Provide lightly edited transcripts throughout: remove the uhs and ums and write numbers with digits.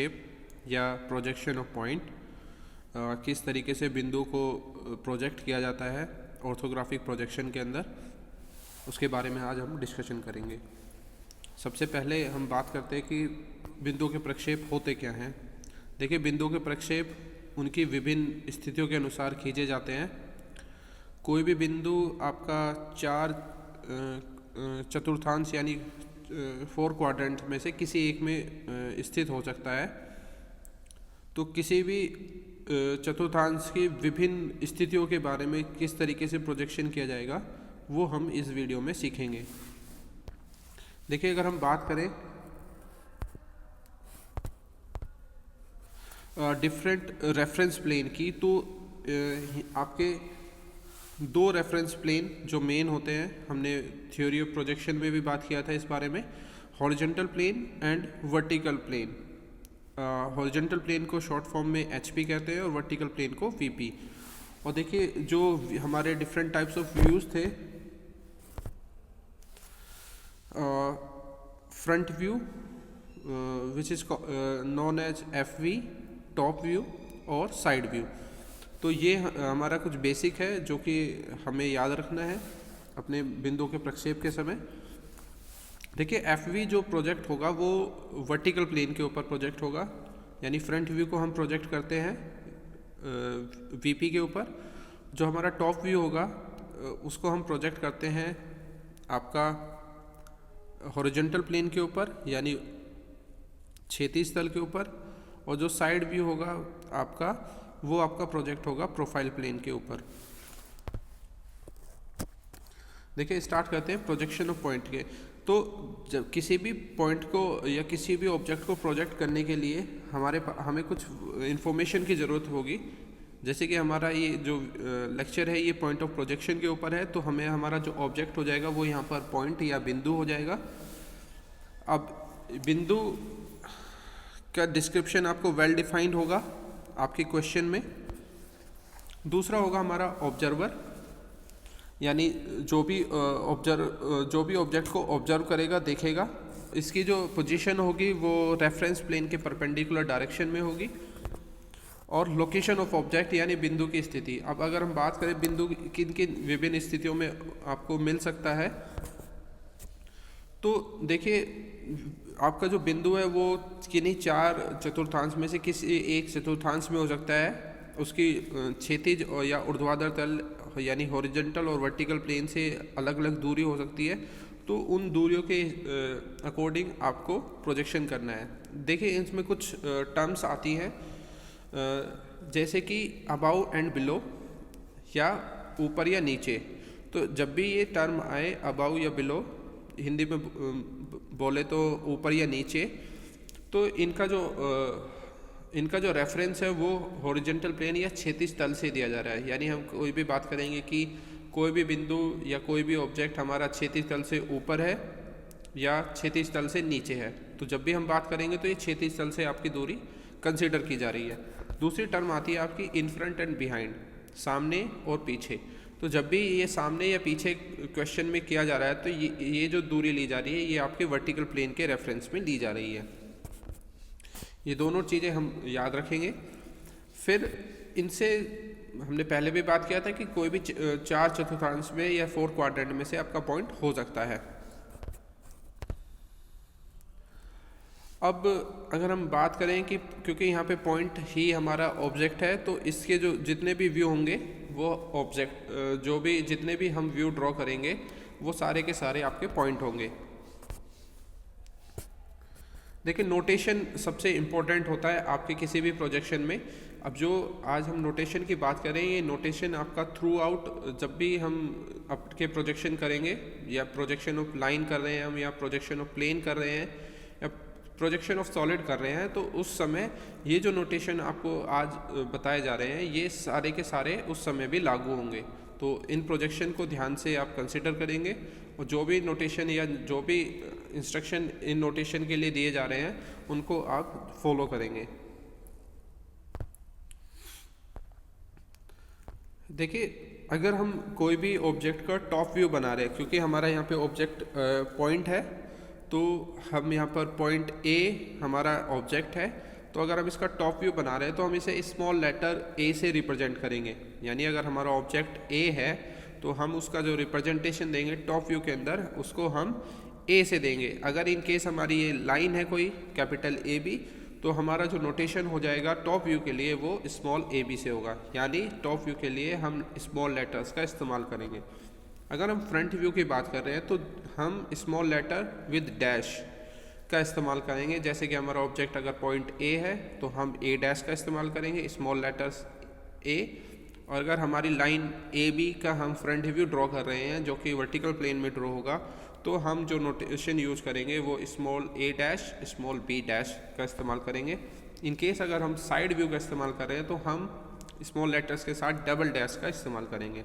Shape या projection of point, किस तरीके से बिंदु को प्रोजेक्ट किया जाता है ऑर्थोग्राफिक प्रोजेक्शन के अंदर, उसके बारे में आज हम डिस्कशन करेंगे। सबसे पहले हम बात करते हैं कि बिंदु के प्रक्षेप होते क्या हैं। देखिए, बिंदु के प्रक्षेप उनकी विभिन्न स्थितियों के अनुसार खींचे जाते हैं। कोई भी बिंदु आपका चार चतुर्थांश यानी 4 क्वाड्रेंट में से किसी एक में स्थित हो सकता है। तो किसी भी चतुर्थांश की विभिन्न स्थितियों के बारे में किस तरीके से प्रोजेक्शन किया जाएगा वो हम इस वीडियो में सीखेंगे। देखिए, अगर हम बात करें डिफरेंट रेफरेंस प्लेन की, तो आपके 2 रेफरेंस प्लेन जो मेन होते हैं, हमने थ्योरी ऑफ प्रोजेक्शन में भी बात किया था इस बारे में, horizontal plane and vertical plane. Horizontal plane को शॉर्ट फॉर्म में HP कहते हैं और वर्टिकल प्लेन को VP। और देखिए, जो हमारे डिफरेंट टाइप्स ऑफ व्यूज़ थे, front view which is known as FV, top view और साइड व्यू। तो ये हमारा कुछ बेसिक है जो कि हमें याद रखना है अपने बिंदु के प्रक्षेप के समय। देखिए, FV जो प्रोजेक्ट होगा वो वर्टिकल प्लेन के ऊपर प्रोजेक्ट होगा, यानी फ्रंट व्यू को हम प्रोजेक्ट करते हैं VP के ऊपर। जो हमारा टॉप व्यू होगा उसको हम प्रोजेक्ट करते हैं आपका हॉरिजॉन्टल प्लेन के ऊपर, यानी क्षैतिज तल के ऊपर। और जो साइड व्यू होगा आपका, वो आपका प्रोजेक्ट होगा प्रोफाइल प्लेन के ऊपर। देखिए, स्टार्ट करते हैं प्रोजेक्शन ऑफ पॉइंट के। तो जब किसी भी पॉइंट को या किसी भी ऑब्जेक्ट को प्रोजेक्ट करने के लिए हमें कुछ इन्फॉर्मेशन की ज़रूरत होगी। जैसे कि हमारा ये जो लेक्चर है ये पॉइंट ऑफ प्रोजेक्शन के ऊपर है, तो हमें हमारा जो ऑब्जेक्ट हो जाएगा वो यहाँ पर पॉइंट या बिंदु हो जाएगा। अब बिंदु का डिस्क्रिप्शन आपको वेल डिफाइंड होगा आपके क्वेश्चन में। दूसरा होगा हमारा ऑब्जर्वर, यानी जो भी ऑब्जेक्ट को ऑब्जर्व करेगा, देखेगा, इसकी जो पोजीशन होगी वो रेफरेंस प्लेन के परपेंडिकुलर डायरेक्शन में होगी। और लोकेशन ऑफ ऑब्जेक्ट यानी बिंदु की स्थिति। अब अगर हम बात करें बिंदु किन किन विभिन्न स्थितियों में आपको मिल सकता है, तो देखिए, आपका जो बिंदु है वो किन्हीं 4 चतुर्थांश में से किसी एक चतुर्थांश में हो सकता है। उसकी क्षैतिज या ऊर्ध्वाधर तल यानी हॉरिजॉन्टल और वर्टिकल प्लेन से अलग अलग दूरी हो सकती है। तो उन दूरियों के अकॉर्डिंग आपको प्रोजेक्शन करना है। देखिए, इसमें कुछ टर्म्स आती हैं, जैसे कि अबाव एंड बिलो, या ऊपर या नीचे। तो जब भी ये टर्म आए, अबाव या बिलो, हिंदी में बोले तो ऊपर या नीचे, तो इनका जो रेफरेंस है वो हॉरिजॉन्टल प्लेन या क्षैतिज तल से दिया जा रहा है। यानी हम कोई भी बात करेंगे कि कोई भी बिंदु या कोई भी ऑब्जेक्ट हमारा क्षैतिज तल से ऊपर है या क्षैतिज तल से नीचे है, तो जब भी हम बात करेंगे तो ये क्षैतिज तल से आपकी दूरी कंसिडर की जा रही है। दूसरी टर्म आती है आपकी इन फ्रंट एंड बिहाइंड, सामने और पीछे। तो जब भी ये सामने या पीछे क्वेश्चन में किया जा रहा है, तो ये जो दूरी ली जा रही है ये आपके वर्टिकल प्लेन के रेफरेंस में ली जा रही है। ये दोनों चीज़ें हम याद रखेंगे। फिर इनसे हमने पहले भी बात किया था कि कोई भी 4 चतुर्थांश में या 4 क्वाड्रेंट में से आपका पॉइंट हो सकता है। अब अगर हम बात करें कि क्योंकि यहाँ पे पॉइंट ही हमारा ऑब्जेक्ट है, तो इसके जो जितने भी व्यू होंगे वो ऑब्जेक्ट जितने भी हम व्यू ड्रॉ करेंगे वो सारे के सारे आपके पॉइंट होंगे। देखिए, नोटेशन सबसे इम्पोर्टेंट होता है आपके किसी भी प्रोजेक्शन में। अब जो आज हम नोटेशन की बात करें, ये नोटेशन आपका थ्रू आउट, जब भी हम आपके प्रोजेक्शन करेंगे, या प्रोजेक्शन ऑफ लाइन कर रहे हैं हम, या प्रोजेक्शन ऑफ प्लेन कर रहे हैं, या प्रोजेक्शन ऑफ सॉलिड कर रहे हैं, तो उस समय ये जो नोटेशन आपको आज बताए जा रहे हैं ये सारे के सारे उस समय भी लागू होंगे। तो इन प्रोजेक्शन को ध्यान से आप कंसिडर करेंगे, और जो भी नोटेशन या जो भी इंस्ट्रक्शन इन नोटेशन के लिए दिए जा रहे हैं उनको आप फॉलो करेंगे। देखिए, अगर हम कोई भी ऑब्जेक्ट का टॉप व्यू बना रहे हैं, क्योंकि हमारा यहाँ पे ऑब्जेक्ट पॉइंट है, तो हम यहाँ पर पॉइंट ए हमारा ऑब्जेक्ट है, तो अगर हम इसका टॉप व्यू बना रहे हैं तो हम इसे स्मॉल लेटर ए से रिप्रेजेंट करेंगे। यानी अगर हमारा ऑब्जेक्ट ए है तो हम उसका जो रिप्रेजेंटेशन देंगे टॉप व्यू के अंदर उसको हम ए से देंगे। अगर इन केस हमारी ये लाइन है कोई कैपिटल ए बी तो हमारा जो नोटेशन हो जाएगा टॉप व्यू के लिए वो स्मॉल ए बी से होगा। यानी टॉप व्यू के लिए हम स्मॉल लेटर्स का इस्तेमाल करेंगे। अगर हम फ्रंट व्यू की बात कर रहे हैं तो हम स्मॉल लेटर विद डैश का इस्तेमाल करेंगे। जैसे कि हमारा ऑब्जेक्ट अगर पॉइंट ए है तो हम ए डैश का इस्तेमाल करेंगे, स्मॉल लेटर्स ए। और अगर हमारी लाइन ए बी का हम फ्रंट व्यू ड्रॉ कर रहे हैं जो कि वर्टिकल प्लेन में ड्रॉ होगा तो हम जो नोटेशन यूज़ करेंगे वो स्मॉल ए डैश स्मॉल बी डैश का इस्तेमाल करेंगे। इन केस अगर हम साइड व्यू का इस्तेमाल कर रहे हैं तो हम स्मॉल लेटर्स के साथ डबल डैश का इस्तेमाल करेंगे।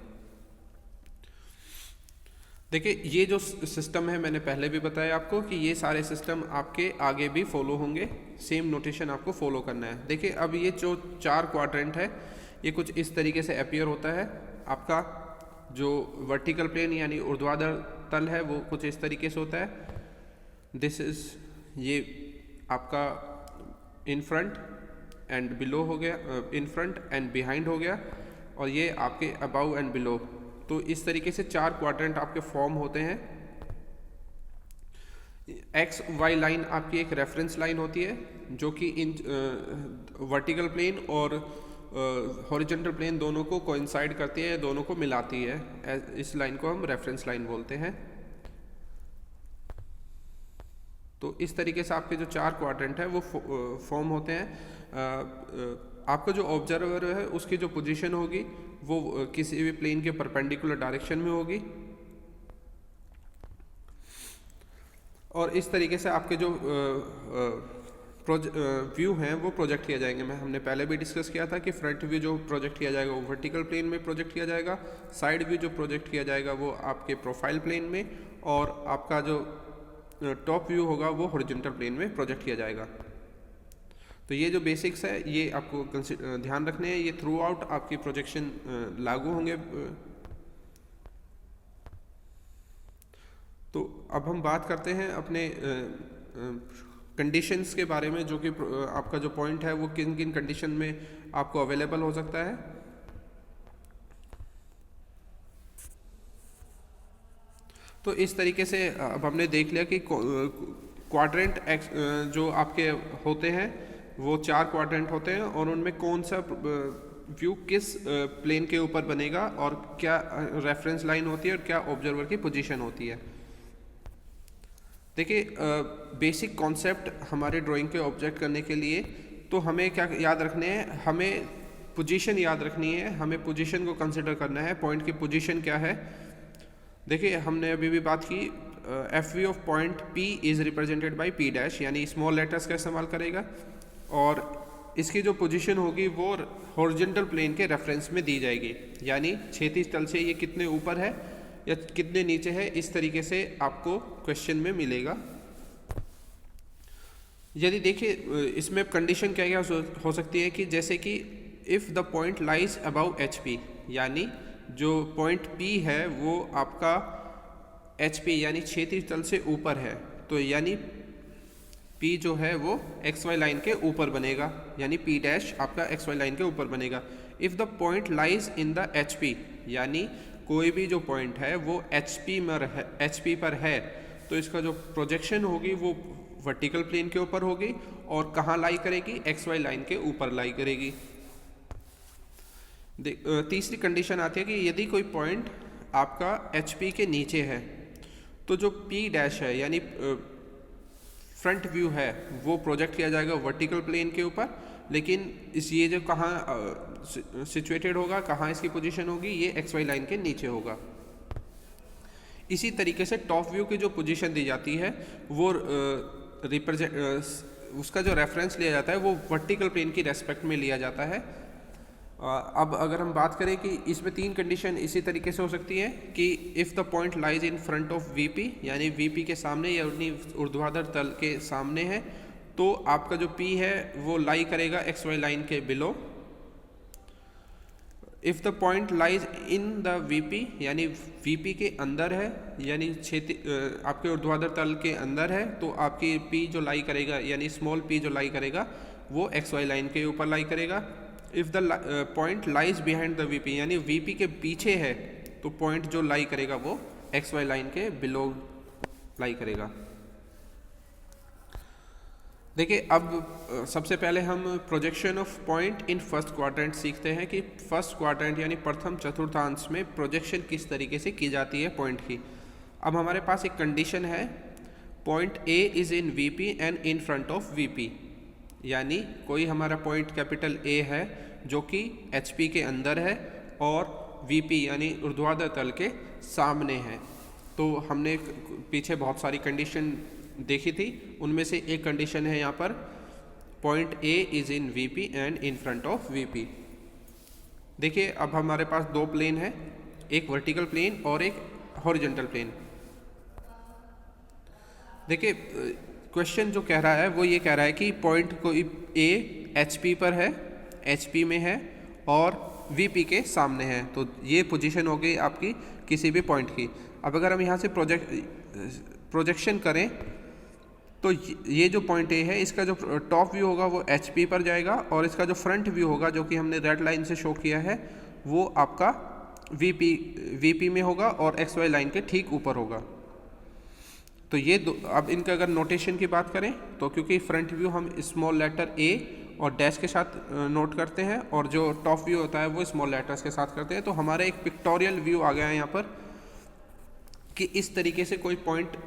देखिए ये जो सिस्टम है मैंने पहले भी बताया आपको कि ये सारे सिस्टम आपके आगे भी फॉलो होंगे, सेम नोटेशन आपको फॉलो करना है। देखिए अब ये जो 4 क्वाड्रेंट है ये कुछ इस तरीके से अपीयर होता है। आपका जो वर्टिकल प्लेन यानी ऊर्ध्वाधर तल है वो कुछ इस तरीके से होता है। दिस इज ये आपका इन फ्रंट एंड बिलो हो गया, इन फ्रंट एंड बिहाइंड हो गया, और ये आपके अबाउ एंड बिलो। तो इस तरीके से 4 क्वाड्रेंट आपके फॉर्म होते हैं। एक्स वाई लाइन आपकी एक रेफरेंस लाइन होती है जो कि इन वर्टिकल प्लेन और हॉरिजॉन्टल प्लेन दोनों को कोइंसाइड करती है, दोनों को मिलाती है। इस लाइन को हम रेफरेंस लाइन बोलते हैं। तो इस तरीके से आपके जो 4 क्वाड्रेंट है वो फॉर्म होते हैं। आपका जो ऑब्जर्वर है उसकी जो पोजीशन होगी वो किसी भी प्लेन के परपेंडिकुलर डायरेक्शन में होगी, और इस तरीके से आपके जो व्यू हैं वो प्रोजेक्ट किया जाएंगे। हमने पहले भी डिस्कस किया था कि फ्रंट व्यू जो प्रोजेक्ट किया जाएगा वो वर्टिकल प्लेन में प्रोजेक्ट किया जाएगा, साइड व्यू जो प्रोजेक्ट किया जाएगा वो आपके प्रोफाइल प्लेन में, और आपका जो टॉप व्यू होगा वो हॉरिजॉन्टल प्लेन में प्रोजेक्ट किया जाएगा। तो ये जो बेसिक्स है ये आपको ध्यान रखने हैं, ये थ्रू आउट आपकी प्रोजेक्शन लागू होंगे। तो अब हम बात करते हैं अपने कंडीशंस के बारे में, जो कि आपका जो पॉइंट है वो किन किन कंडीशन में आपको अवेलेबल हो सकता है। तो इस तरीके से अब हमने देख लिया कि क्वाड्रेंट जो आपके होते हैं वो 4 क्वाड्रेंट होते हैं, और उनमें कौन सा व्यू किस प्लेन के ऊपर बनेगा, और क्या रेफरेंस लाइन होती है, और क्या ऑब्जर्वर की पोजीशन होती है। देखिए बेसिक कॉन्सेप्ट हमारे ड्राइंग के ऑब्जेक्ट करने के लिए तो हमें क्या याद रखने हैं, हमें पोजीशन याद रखनी है, हमें पोजीशन को कंसिडर करना है। पॉइंट की पोजीशन क्या है। देखिए हमने अभी भी बात की F V of point P is represented by P dash, यानी स्मॉल लेटर्स का इस्तेमाल करेगा, और इसकी जो पोजीशन होगी वो हॉरिजॉन्टल प्लेन के रेफरेंस में दी जाएगी। यानी क्षैतिज तल से ये कितने ऊपर है या कितने नीचे है, इस तरीके से आपको क्वेश्चन में मिलेगा। यदि देखिए इसमें कंडीशन क्या क्या हो सकती है कि जैसे कि if the point lies above H P, यानी जो पॉइंट पी है वो आपका एच पी यानी क्षैतिज तल से ऊपर है, तो यानी पी जो है वो एक्स वाई लाइन के ऊपर बनेगा, यानी पी डैश आपका एक्स वाई लाइन के ऊपर बनेगा। If the point lies in the H P, यानी कोई भी जो पॉइंट है वो एच पी पर है, तो इसका जो प्रोजेक्शन होगी वो वर्टिकल प्लेन के ऊपर होगी, और कहाँ लाई करेगी, एक्स वाई लाइन के ऊपर लाई करेगी। तीसरी कंडीशन आती है कि यदि कोई पॉइंट आपका एच पी के नीचे है तो जो पी डैश है यानी फ्रंट व्यू है वो प्रोजेक्ट किया जाएगा वर्टिकल प्लेन के ऊपर, लेकिन ये जो कहाँ सिचुएटेड होगा, कहाँ इसकी पोजीशन होगी, ये एक्स वाई लाइन के नीचे होगा। इसी तरीके से टॉप व्यू की जो पोजीशन दी जाती है वो उसका जो रेफरेंस लिया जाता है वो वर्टिकल प्लेन की रेस्पेक्ट में लिया जाता है। अब अगर हम बात करें कि इसमें 3 कंडीशन इसी तरीके से हो सकती है कि if the point lies in front of VP, यानी वीपी के सामने या उन्हीं ऊर्ध्वाधर तल के सामने है, तो आपका जो पी है वो लाई करेगा एक्स वाई लाइन के below. If the point lies in the VP, यानी वीपी के अंदर है, यानी आपके ऊर्ध्वाधर तल के अंदर है, तो आपकी पी जो लाई करेगा यानी स्मॉल पी जो लाई करेगा वो एक्स वाई लाइन के ऊपर लाई करेगा। If the point lies behind the VP, यानी वीपी के पीछे है तो पॉइंट जो लाई करेगा वो एक्स वाई लाइन के बिलो लाई करेगा। देखिए अब सबसे पहले हम projection of point in first quadrant सीखते हैं कि फर्स्ट क्वाड्रेंट यानी प्रथम चतुर्थांश में प्रोजेक्शन किस तरीके से की जाती है पॉइंट की। अब हमारे पास एक कंडीशन है, point A is in VP and in front of VP, यानी कोई हमारा पॉइंट कैपिटल ए है जो कि एचपी के अंदर है और वीपी यानी ऊर्ध्वाधर तल के सामने है। तो हमने पीछे बहुत सारी कंडीशन देखी थी, उनमें से एक कंडीशन है यहाँ पर, point A is in VP and in front of VP. देखिए अब हमारे पास दो प्लेन है, एक वर्टिकल प्लेन और एक हॉरिजॉन्टल प्लेन। देखिए क्वेश्चन जो कह रहा है वो ये कह रहा है कि पॉइंट कोई ए एचपी पर है, एचपी में है और वीपी के सामने है, तो ये पोजीशन हो गई आपकी किसी भी पॉइंट की। अब अगर हम यहाँ से प्रोजेक्शन करें तो ये जो पॉइंट ए है इसका जो टॉप व्यू होगा वो एचपी पर जाएगा और इसका जो फ्रंट व्यू होगा जो कि हमने रेड लाइन से शो किया है वो आपका वीपी में होगा और एक्स वाई लाइन के ठीक ऊपर होगा। तो ये अब इनका अगर नोटेशन की बात करें तो क्योंकि फ्रंट व्यू हम स्मॉल लेटर ए और डैश के साथ नोट करते हैं और जो टॉप व्यू होता है वो स्मॉल लेटर्स के साथ करते हैं, तो हमारा एक पिक्टोरियल व्यू आ गया है यहाँ पर कि इस तरीके से कोई पॉइंट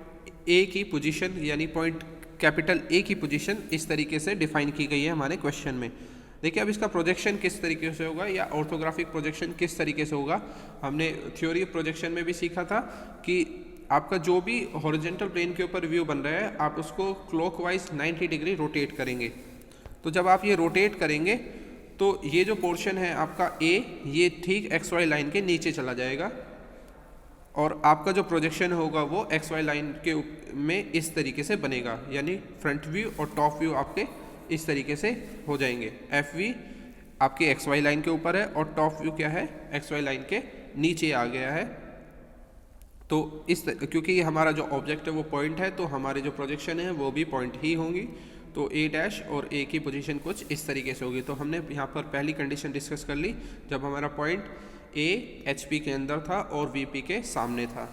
ए की पोजीशन यानी पॉइंट कैपिटल ए की पोजीशन इस तरीके से डिफाइन की गई है हमारे क्वेश्चन में। देखिए अब इसका प्रोजेक्शन किस तरीके से होगा या ऑर्थोग्राफिक प्रोजेक्शन किस तरीके से होगा, हमने थ्योरी प्रोजेक्शन में भी सीखा था कि आपका जो भी हॉरिजॉन्टल प्लेन के ऊपर व्यू बन रहा है आप उसको क्लॉकवाइज 90 डिग्री रोटेट करेंगे। तो जब आप ये रोटेट करेंगे तो ये जो पोर्शन है आपका ए ये ठीक एक्स वाई लाइन के नीचे चला जाएगा और आपका जो प्रोजेक्शन होगा वो एक्स वाई लाइन के में इस तरीके से बनेगा, यानी फ्रंट व्यू और टॉप व्यू आपके इस तरीके से हो जाएंगे। एफ वी आपके एक्स वाई लाइन के ऊपर है और टॉप व्यू क्या है एक्स वाई लाइन के नीचे आ गया है। तो क्योंकि हमारा जो ऑब्जेक्ट है वो पॉइंट है तो हमारे जो प्रोजेक्शन है वो भी पॉइंट ही होंगी, तो ए डैश और ए की पोजीशन कुछ इस तरीके से होगी। तो हमने यहाँ पर पहली कंडीशन डिस्कस कर ली जब हमारा पॉइंट ए एचपी के अंदर था और वीपी के सामने था।